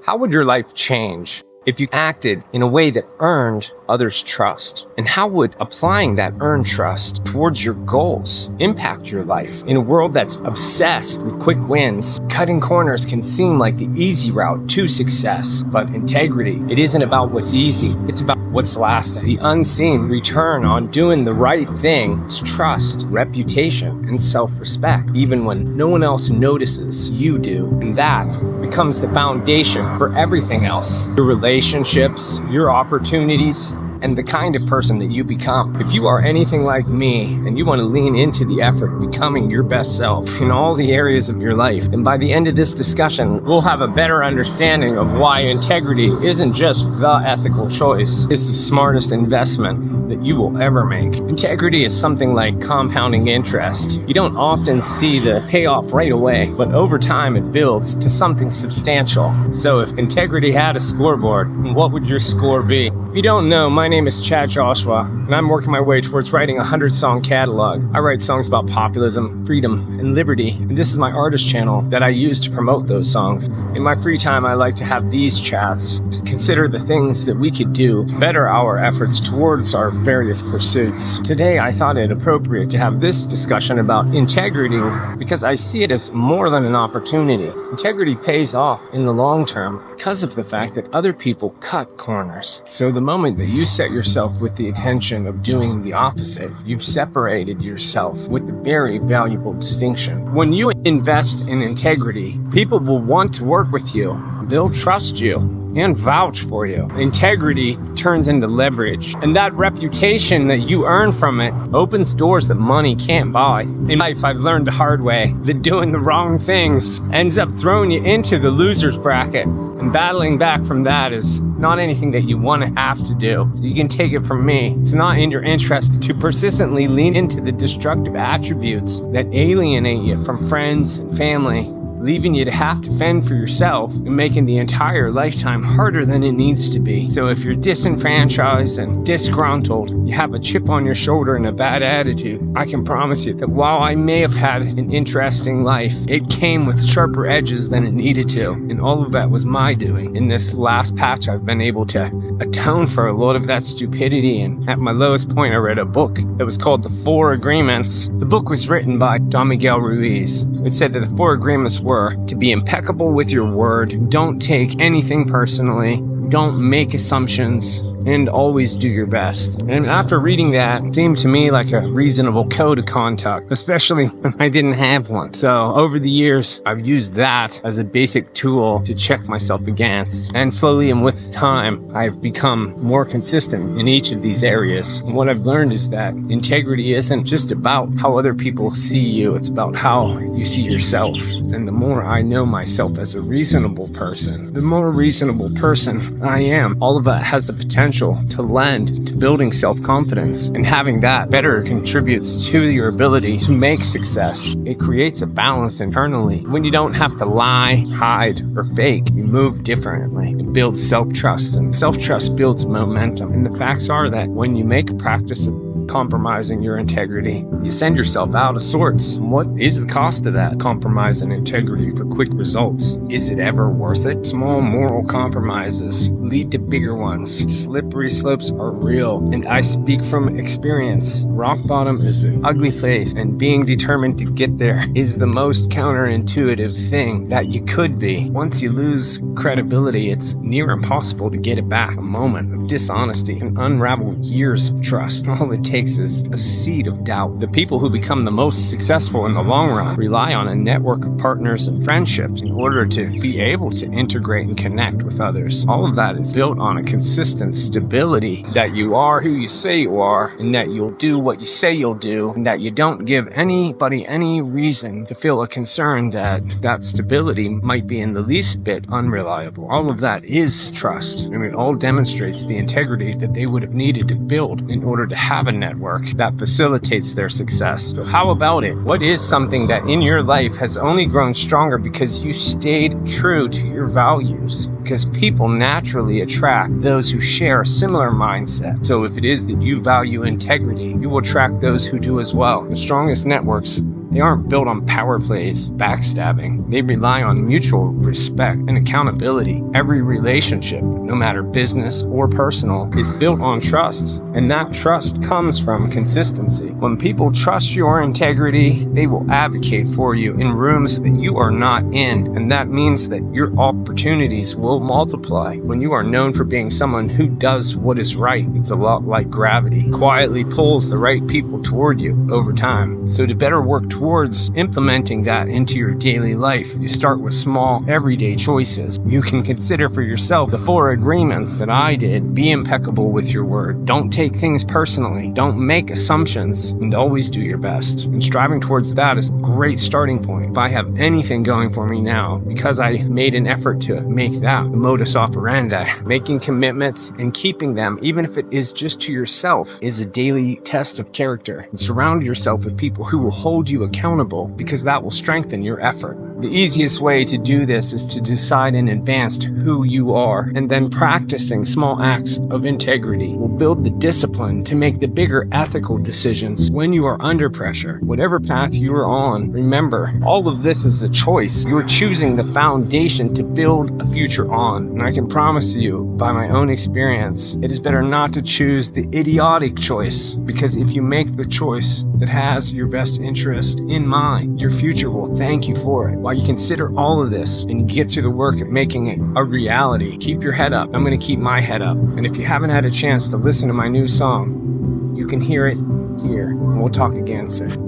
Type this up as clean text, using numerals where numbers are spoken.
How would your life change if you acted in a way that earned others' trust? And how would applying that earned trust towards your goals impact your life? In a world that's obsessed with quick wins, cutting corners can seem like the easy route to success. But integrity, it isn't about what's easy. It's about what's lasting. The unseen return on doing the right thing is trust, reputation, and self-respect, even when no one else notices, you do. And that becomes the foundation for everything else. Your relationships, your opportunities, and the kind of person that you become. If you are anything like me and you want to lean into the effort of becoming your best self in all the areas of your life, and by the end of this discussion, we'll have a better understanding of why integrity isn't just the ethical choice, it's the smartest investment that you will ever make. Integrity is something like compounding interest. You don't often see the payoff right away, but over time it builds to something substantial. So if integrity had a scoreboard, what would your score be? If you don't know, my name is Chad Joshua, and I'm working my way towards writing a 100-song catalog. I write songs about populism, freedom, and liberty, and this is my artist channel that I use to promote those songs. In my free time, I like to have these chats to consider the things that we could do to better our efforts towards our various pursuits. Today, I thought it appropriate to have this discussion about integrity because I see it as more than an opportunity. Integrity pays off in the long term because of the fact that other people cut corners. So the moment that you set yourself with the intention of doing the opposite, you've separated yourself with a very valuable distinction. When you invest in integrity, people will want to work with you. They'll trust you and vouch for you. Integrity turns into leverage, and that reputation that you earn from it opens doors that money can't buy. In life, I've learned the hard way that doing the wrong things ends up throwing you into the loser's bracket, and battling back from that is not anything that you want to have to do. So you can take it from me. It's not in your interest to persistently lean into the destructive attributes that alienate you from friends and family, leaving you to have to fend for yourself and making the entire lifetime harder than it needs to be. So if you're disenfranchised and disgruntled, you have a chip on your shoulder and a bad attitude, I can promise you that while I may have had an interesting life, it came with sharper edges than it needed to. And all of that was my doing. In this last patch, I've been able to atone for a lot of that stupidity. And at my lowest point, I read a book that was called The 4 Agreements. The book was written by Don Miguel Ruiz. It said that the 4 agreements were to be impeccable with your word, don't take anything personally, don't make assumptions, and always do your best. And after reading that, it seemed to me like a reasonable code of conduct, especially when I didn't have one. So over the years, I've used that as a basic tool to check myself against. And slowly and with time, I've become more consistent in each of these areas. And what I've learned is that integrity isn't just about how other people see you, it's about how you see yourself. And the more I know myself as a reasonable person, the more reasonable person I am. All of that has the potential to lend to building self-confidence, and having that better contributes to your ability to make success. It creates a balance internally. When you don't have to lie, hide, or fake, you move differently. It builds self-trust, and self-trust builds momentum. And the facts are that when you make a practice of compromising your integrity, you send yourself out of sorts. What is the cost of that? Compromising integrity for quick results. Is it ever worth it? Small moral compromises lead to bigger ones. Slippery slopes are real, and I speak from experience. Rock bottom is an ugly place, and being determined to get there is the most counterintuitive thing that you could be. Once you lose credibility, it's near impossible to get it back. A moment of dishonesty can unravel years of trust. All it takes is a seed of doubt. The people who become the most successful in the long run rely on a network of partners and friendships in order to be able to integrate and connect with others. All of that is built on a consistent stability that you are who you say you are, and that you'll do what you say you'll do, and that you don't give anybody any reason to feel a concern that that stability might be in the least bit unreliable. All of that is trust, and it all demonstrates the integrity that they would have needed to build in order to have a network that facilitates their success. So how about it? What is something that in your life has only grown stronger because you stayed true to your values? Because people naturally attract those who share a similar mindset. So if it is that you value integrity, you will attract those who do as well. The strongest networks, They aren't built on power plays, backstabbing. They rely on mutual respect and accountability. Every relationship, no matter business or personal, is built on trust, and that trust comes from consistency. When people trust your integrity, they will advocate for you in rooms that you are not in, and that means that your opportunities will multiply. When you are known for being someone who does what is right, it's a lot like gravity. Quietly pulls the right people toward you over time. So to better work towards implementing that into your daily life, you start with small, everyday choices. You can consider for yourself the 4 agreements that I did. Be impeccable with your word. Don't take things personally. Don't make assumptions, and always do your best. And striving towards that is a great starting point. If I have anything going for me now, because I made an effort to make that the modus operandi, making commitments and keeping them, even if it is just to yourself, is a daily test of character. And surround yourself with people who will hold you accountable, because that will strengthen your effort. The easiest way to do this is to decide in advance who you are, and then practicing small acts of integrity will build the discipline to make the bigger ethical decisions when you are under pressure. Whatever path you are on, remember, all of this is a choice. You're choosing the foundation to build a future on. And I can promise you, by my own experience, it is better not to choose the idiotic choice, because if you make the choice that has your best interest in mind, your future will thank you for it. While you consider all of this and get to the work of making it a reality, keep your head up. I'm going to keep my head up. And if you haven't had a chance to listen to my new song, you can hear it here. And we'll talk again soon.